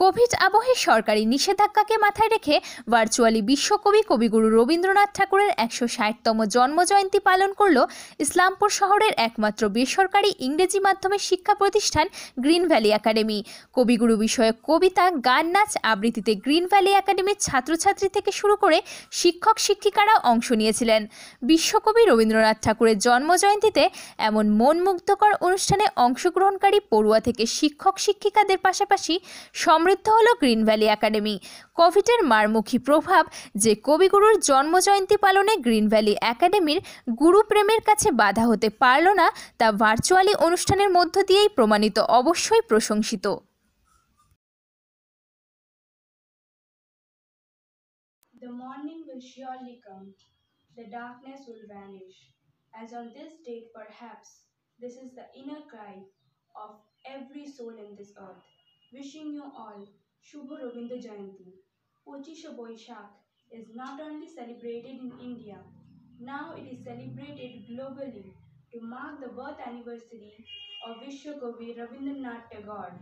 Covid আবহে সরকারি নিষেধাজ্ঞাকে মাথায় রেখে ভার্চুয়ালি বিশ্বকবি কবিগুরু রবীন্দ্রনাথ ঠাকুরের ১৬০তম জন্মজয়ন্তী পালন করল ইসলামপুর শহরের একমাত্র বেসরকারি ইংরেজি মাধ্যমের শিক্ষা প্রতিষ্ঠান গ্রিন ভ্যালি একাডেমি। কবিগুরু বিষয়ক কবিতা, গান, নাচ, আবৃত্তিতে গ্রিন ভ্যালি একাডেমির ছাত্রছাত্রী থেকে শুরু করে শিক্ষক শিক্ষিকারা অংশ নিয়েছিলেন। বিশ্বকবি রবীন্দ্রনাথ ঠাকুরের জন্মজয়ন্তীতে এমন মনমুগ্ধকর অনুষ্ঠানে অংশগ্রহণকারী পড়ুয়া থেকে শিক্ষক শিক্ষিকাদের পাশাপাশি সমৃদ্ধ হলো গ্রিন ভ্যালি একাডেমি। কোভিডের মারমুখী প্রভাব যে কবিগুরুর জন্মজয়ন্তী পালনে গ্রিন ভ্যালি একাডেমির গুরু প্রেমের কাছে বাধা হতে পারল না, তা ভার্চুয়ালি অনুষ্ঠানের মধ্য দিয়েই প্রমাণিত, অবশ্যই প্রশংসিত। The morning will surely come, the darkness will vanish, as on this date perhaps this is the inner cry of every soul in this earth. Wishing you all Shubho Rabindra Jayanti. Pochisha Boishakh is not only celebrated in India, now it is celebrated globally to mark the birth anniversary of Vishwakovi Rabindranath Tagore.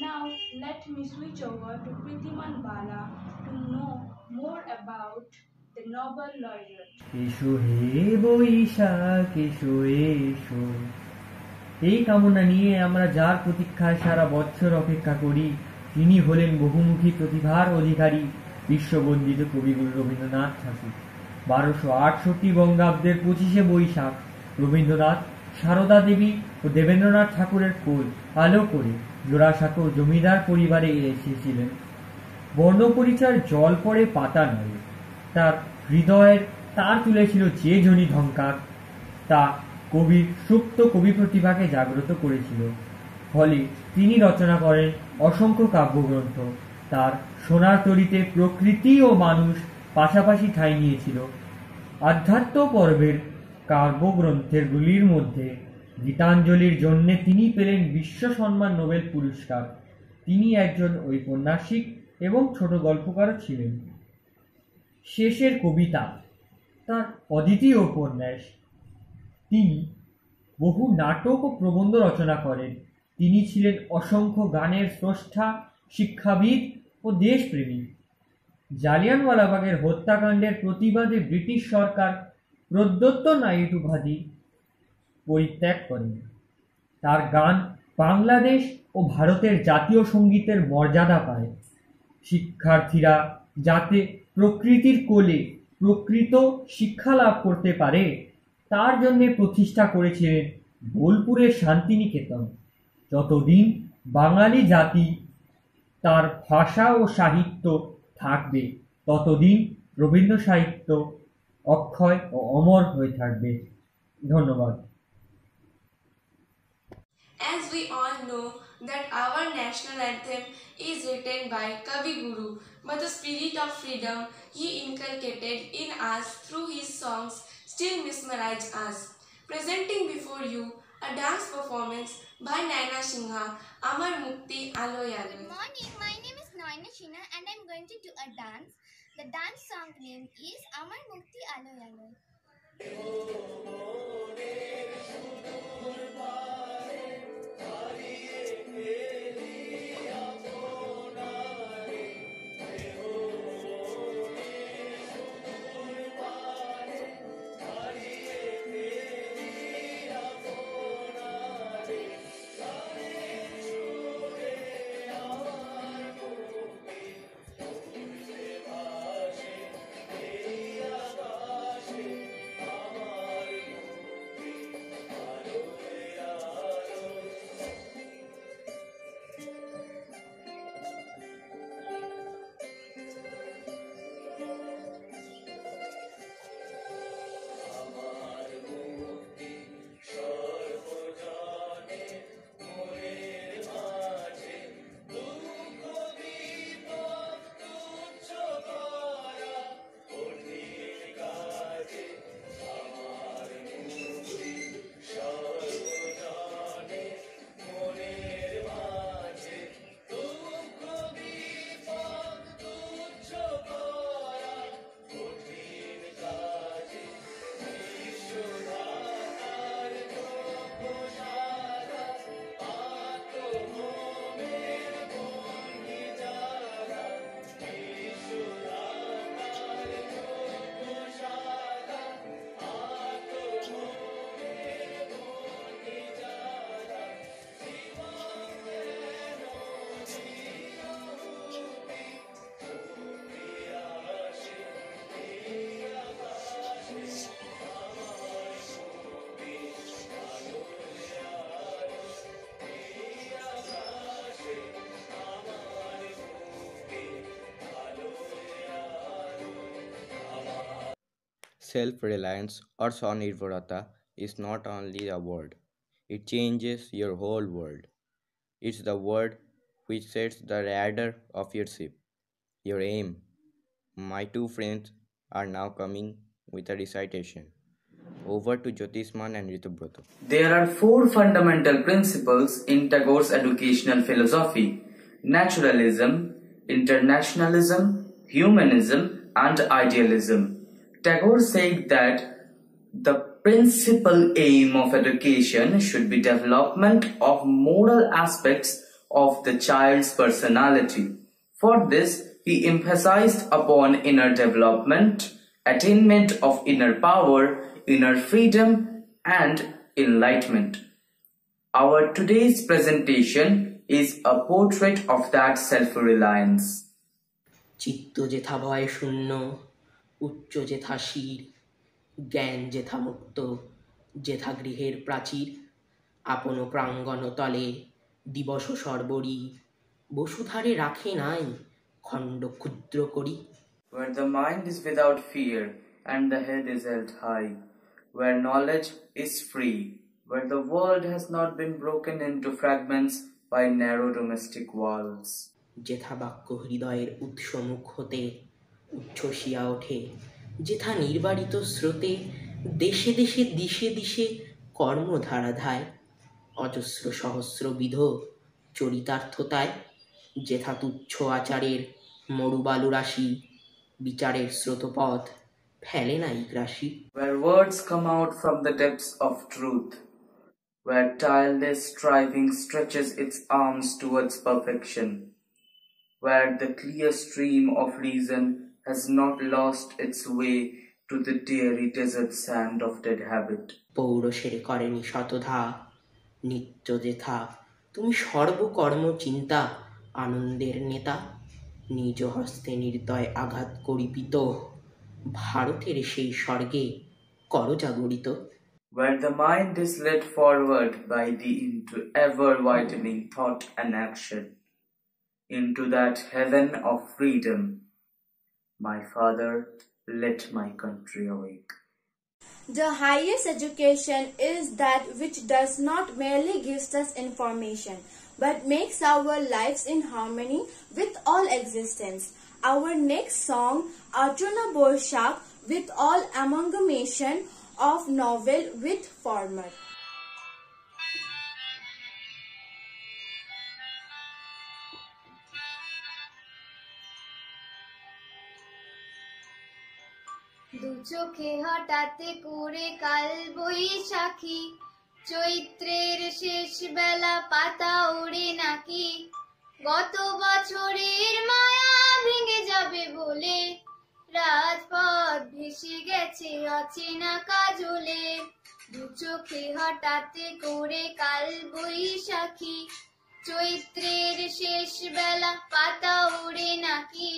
Now let me switch over to Pritiman Bala to know more about the Nobel laureate. এসো হে বৈশাখ এসো এসো, এই কামনা নিয়ে আমরা যার প্রতীক্ষায় সারা বছর অপেক্ষা করি, তিনি হলেন বহুমুখী প্রতিভার অধিকারী বিশ্ববন্দিত কবিগুরু রবীন্দ্রনাথ ঠাকুর। 1268 বঙ্গাব্দের 25শে বৈশাখ রবীন্দ্রনাথ সারদা দেবী ও দেবেন্দ্রনাথ ঠাকুরের কোল আলো করে জোড়াসাঁকো জমিদার পরিবারে এসেছিলেন। বর্ণপরিচয়ের জল পড়ে পাতা নয়, তার হৃদয়ের তার তুলেছিল যে ধ্বনি ঝঙ্কার, তা কবির সুপ্ত কবি প্রতিভাকে জাগ্রত করেছিল। ফলে তিনি রচনা করেন অসংখ্য কাব্যগ্রন্থ। তার সোনার তরীতে প্রকৃতি ও মানুষ পাশাপাশি ঠাঁই নিয়েছিল। আধ্যাত্ম পর্বের কাব্যগ্রন্থের গুলির মধ্যে গীতাঞ্জলির জন্যে তিনি পেলেন বিশ্ব সম্মান নোবেল পুরস্কার। তিনি একজন ঔপন্যাসিক এবং ছোট গল্পকারও ছিলেন। শেষের কবিতা তার অদ্বিতীয় উপন্যাস। তিনি বহু নাটক ও প্রবন্ধ রচনা করেন। তিনি ছিলেন অসংখ্য গানের স্রষ্টা, শিক্ষাবিদ ও দেশপ্রেমী। জালিয়ানওয়ালাবাগের হত্যাকাণ্ডের প্রতিবাদে ব্রিটিশ সরকার প্রদত্ত নাইট উপাধি পরিত্যাগ করেন। তার গান বাংলাদেশ ও ভারতের জাতীয় সঙ্গীতের মর্যাদা পায়। শিক্ষার্থীরা যাতে প্রকৃতির কোলে প্রকৃত শিক্ষা লাভ করতে পারে, তার জন্য প্রতিষ্ঠা করেছিলেন বোলপুরের শান্তিনিকেতন। যতদিন বাঙালি জাতি তার ভাষা ও সাহিত্য থাকবে, ততদিন রবীন্দ্র সাহিত্য অক্ষয় ও অমর হয়ে থাকবে। ধন্যবাদ। As we all know that our national anthem is written by Kavi Guru, but the spirit of freedom he inculcated in us through his songs still mesmerize us. Presenting before you a dance performance by Naina Singha, Amar Mukti Aloy Aloy. Good morning, my name is Naina Singha and I'm going to do a dance. The dance song name is Amar Mukti Aloy Aloy. Self-reliance or Swanirvarata is not only a word, it changes your whole world. It's the word which sets the rudder of your ship, your aim. My two friends are now coming with a recitation. Over to Jyotisman and Ritubroto. There are four fundamental principles in Tagore's educational philosophy: naturalism, internationalism, humanism, and idealism. Tagore said that the principal aim of education should be development of moral aspects of the child's personality. For this, he emphasized upon inner development, attainment of inner power, inner freedom, and enlightenment. Our today's presentation is a portrait of that self-reliance. চিত্ত যেথা ভয় শূন্য, উচ্চ যেথা শির, জ্ঞান যেথা মুক্ত, যেথা গৃহের প্রাচীর, আপন প্রাঙ্গণ তলে দিবস সর্বরি, বসুধারে রাখে নাই খণ্ড ক্ষুদ্র করি। Where the mind is without fear and the head is held high, where knowledge is free, where the world has not been broken into fragments by narrow domestic walls. যেথা বাক্য হৃদয়ের উৎস মুখ হতে উচ্ছ্বসিয়া ওঠে, যেথা নির্বারিত স্রোতে দেশে দেশে দিশে দিশে কর্মধারা ধায়, অজস্র সহস্রবিধ চরিতার্থতায়, যেথা তুচ্ছ আচারের মরুবালু রাশি, বিচারের স্রোতপথ ফেলে নাই গ্রাসী। Where words come out from the depths of truth, where tireless striving stretches its arms towards perfection, where the clear stream of reason has not lost its way to the dreary desert sand of dead habit. পৌরসের করেনি শতধা, নিত্য যেথা তুমি সর্বকর্ম চিন্তা আনন্দের নেতা, নিজ হস্তে নির্দয় আঘাত করিপিত, ভারতের সেই স্বর্গে করজাগরিত। Where the mind is led forward by thee into ever-widening thought and action, into that heaven of freedom, my Father, let my country awake. The highest education is that which does not merely gives us information, but makes our lives in harmony with all existence. Our next song, Arjuna Borshak, with all amalgamation of novel with former. দু চোখে হঠাৎ করে কাল বৈশাখী, চৈত্রের শেষ বেলা পাতা ওড়ে নাকি, গত বছরের মায়া ভেঙে যাবে বলে, রাজপথ ভেসে গেছে অচেনা কাজলে। দু চোখে হঠাৎ করে কাল বৈশাখী, চৈত্রের শেষ বেলা পাতা ওড়ে নাকি,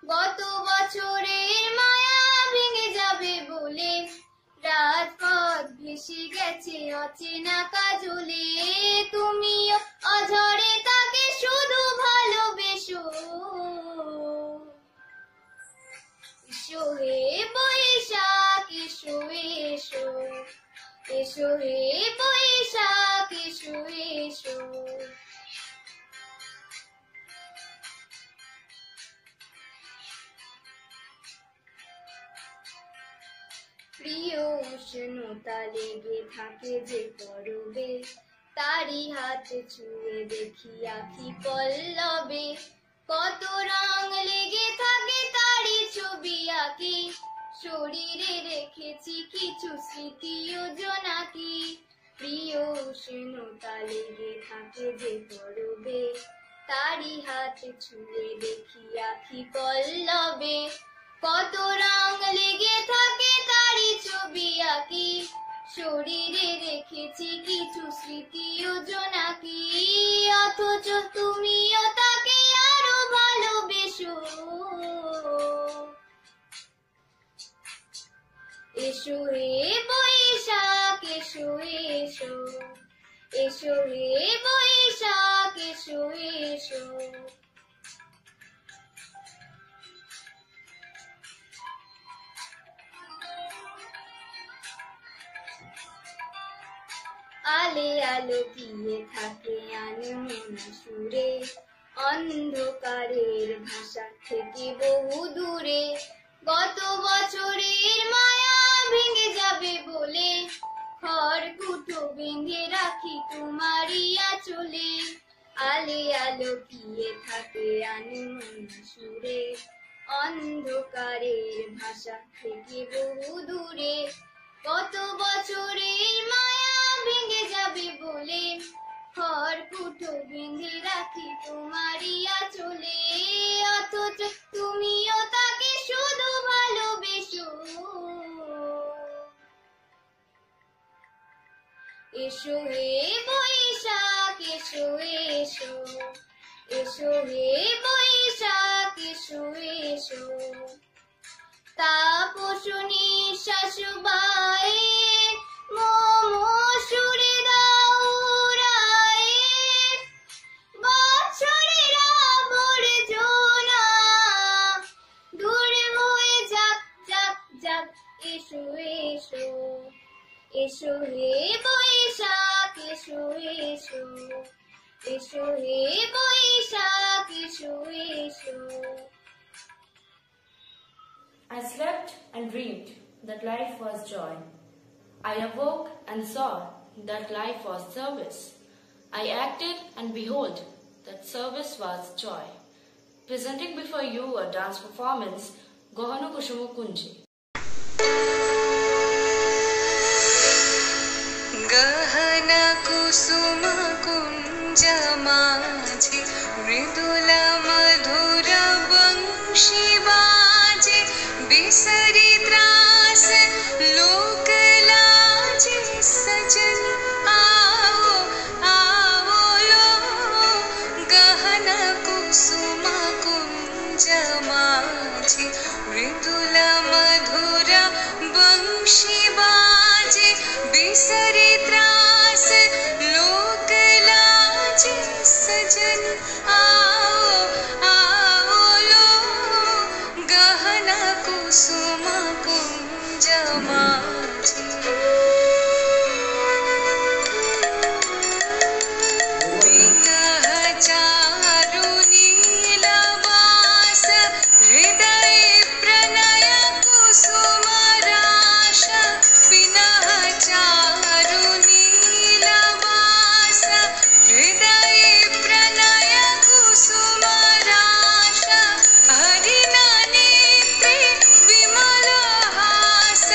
গত বছরের মায়া ভেঙে যাবে বলে, রাজপথ ভেসে গেছে অচেনা কাজলে। তুমিও অঝরে তাকে শুধু ভালোবেসো, এসো হে বৈশাখ এসো এসো, এসো হে বৈশাখ এসো এসো। প্রিয় উষ্ণতা লেগে থাকে যে পরবে, তারি হাত ছুঁয়ে দেখি আখি পল্লবে, কত রং লেগে থাকে তারি ছবি আঁকি, শরীরে রেখেছি কিছু স্মৃতি ও জোনাকি। প্রিয় উষ্ণতা লেগে থাকে যে পরবে, তারি হাত ছুঁয়ে দেখি আখি পল্লবে, কত রং লেগে থাকে তারি ছবি আঁকি, শরীরে রেখেছি কিছু স্মৃতি ও জোনাকি। অথচ তুমিও তাকে আরো ভালোবেসো, এসো হে বৈশাখ এসো এসো, এসো হে বৈশাখ এসো এসো। আলে আলোকিয়ে থাকে আনমনা সুরে, অন্ধকারের ভাষা থেকে বহু দূরে। গত বছরের মায়া ভেঙে যাবে বলে, খড়কুটো বেঁধে রাখি তোমারই আঁচলে। আলে আলোকিয়ে থাকে আনমনা সুরে, অন্ধকারের ভাষা থেকে বহু দূরে। কত বছরের মায়া ভেঙে যাবে বলে, খড়কুটো বেঁধে রাখি তোমারই আঁচলে। অথচ তুমিও তাকে শুধু ভালোবেসো। এসো হে বৈশাখ এসো এসো, এসো হে বৈশাখ এসো এসো। তাপস নিঃশ্বাস বায়ে মম সুরে দাও উড়ায়ে, বৎসরের আবর্জনা দূর হয়ে যাক যাক যাক। এসো এসো, এসো হে বৈশাখ এসো এসো, এসো হে বৈশাখ এসো এসো। I slept and dreamed that life was joy. I awoke and saw that life was service. I acted and behold that service was joy. Presenting before you a dance performance, Gohano Kushumo Kunji. गहना कुसुम कुंज माझे, मृदुल मधुर वंशी बाजे। बिसरी त्रास लोक लाजे, सजन आओ आओ लो। गहना कुसुम कुंज माझे, मृदुल मधुर वंशी बाजे। बिसरी त्रास लोक लाजे, सजन आओ आओ लो। गहना कुसुम कुंज माझे। विनह चारु नीलवास, हृदय प्रणय कुसुम राश। विनह चारु नीलवास, हृदय प्रणय कुसुम राश। हरिना नेत्रे विमल हास,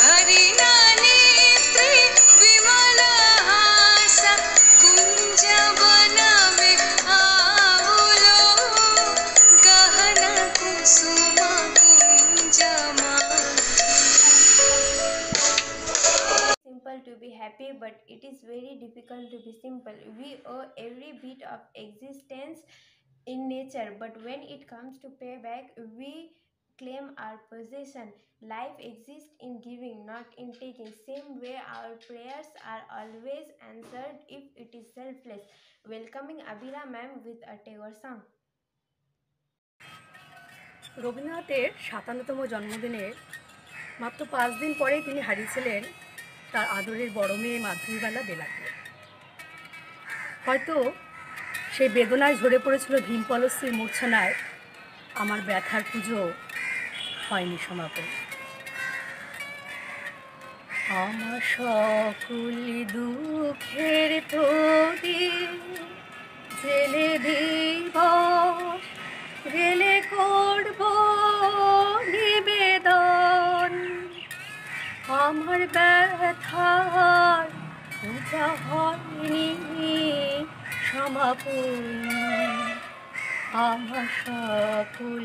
हरिना नेत्रे विमल हास। कुंज वन में आओ लो, गहना कुसुम कुंज Simple to be happy, but it is very difficult to be simple. We owe every bit of existence in nature, but when it comes to payback, we claim our possession. Life exists in giving, not in taking. Same way, our prayers are always answered if it is selfless. Welcoming Abira ma'am with a Tagore song. রবীন্দ্রনাথের ৫৭তম জন্মদিনে মাত্র ৫ দিন পরেই তিনি হারিয়েছিলেন তার আদরের বড় মেয়ে মাধবীবালা বেলাকে। হয়তো সেই বেদনায় ঝরে পড়েছিল ভীমপলশ্রীর মূর্ছনায়, আমার ব্যথার পুজো হয়নি সমাপন। আমার সকল দুঃখের প্রদীপ জেলে দিবস, গেলে করব নিবেদন। আমার ব্যথার পূজা হয়নি সমাপন। আমার সকল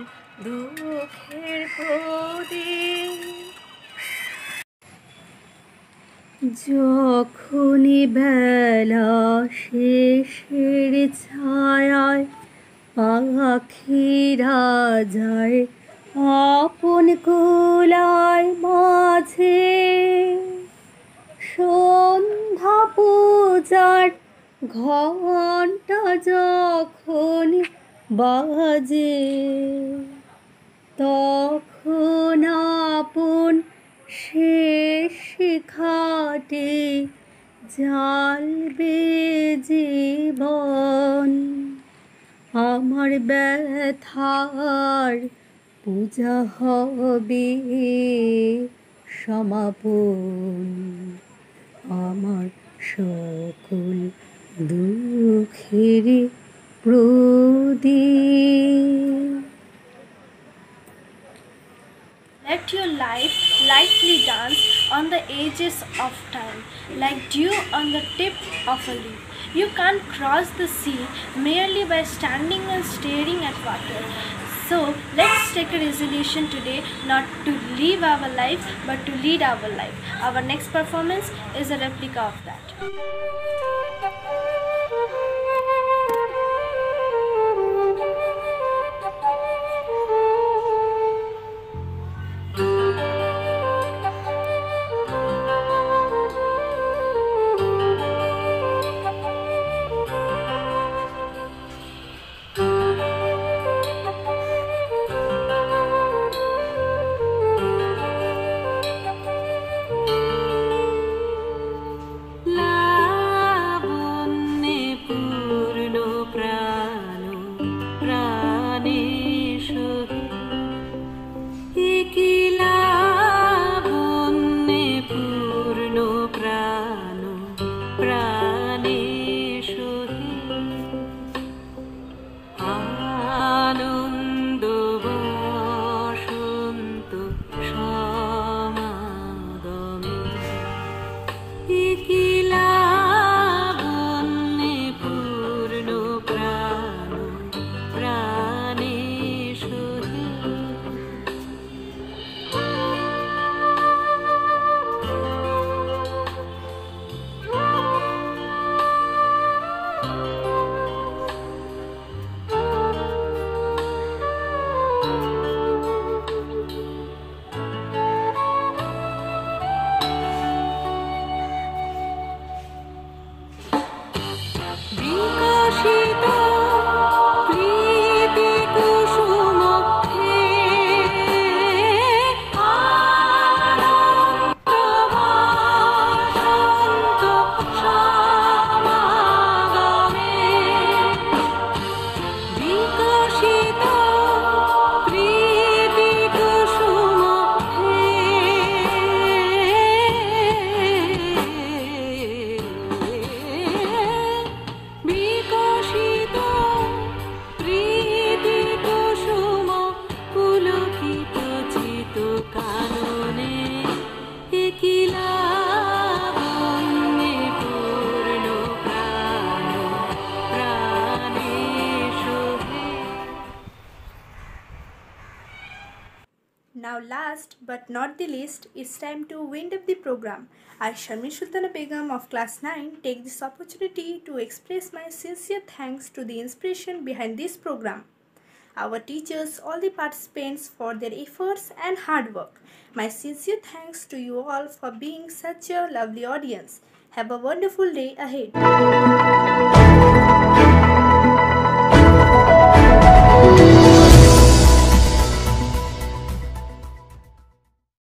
দুঃখের প্রদীপ যখনই বেলা শেষের ছায়ায় পাখিরা যায় আপন কুলায় মাঝে, সন্ধ্যা পূজার ঘণ্টা যখন বাজে, তখন আপন শেষ খাটে জ্বালবে জীবন আমার ব্যথার পূজা হবে সমাপন আমার সকল দুঃখের প্রদীপ। Let your life lightly dance on the edges of time, like dew on the tip of a leaf. You can't cross the sea merely by standing and staring at water. So let's take a resolution today not to live our life but to lead our life. Our next performance is a replica of that. Now last but not the least, it's time to wind up the program. I, Sharmi Sultana Begum of class 9, take this opportunity to express my sincere thanks to the inspiration behind this program. Our teachers, all the participants for their efforts and hard work. My sincere thanks to you all for being such a lovely audience. Have a wonderful day ahead.